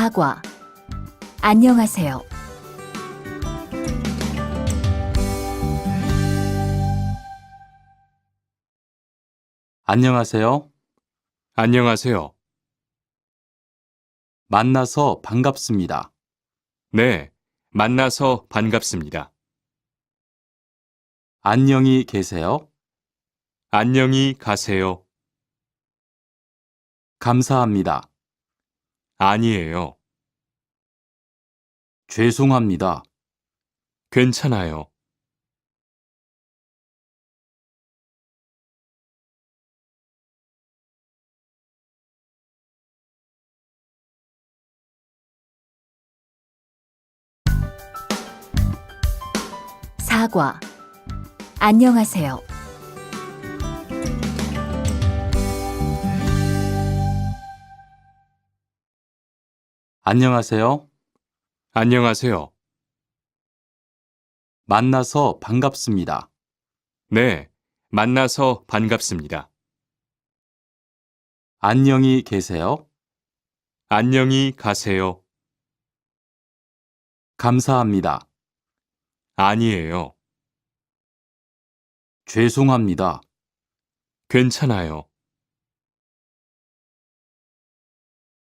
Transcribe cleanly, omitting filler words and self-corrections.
사과. 안녕하세요. 안녕하세요. 안녕하세요. 만나서 반갑습니다. 네, 만나서 반갑습니다. 안녕히 계세요. 안녕히 가세요. 감사합니다. 아니에요. 죄송합니다. 괜찮아요. 사과. 안녕하세요. 안녕하세요. 안녕하세요. 만나서 반갑습니다. 네, 만나서 반갑습니다. 안녕히 계세요. 안녕히 가세요. 감사합니다. 아니에요. 죄송합니다. 괜찮아요.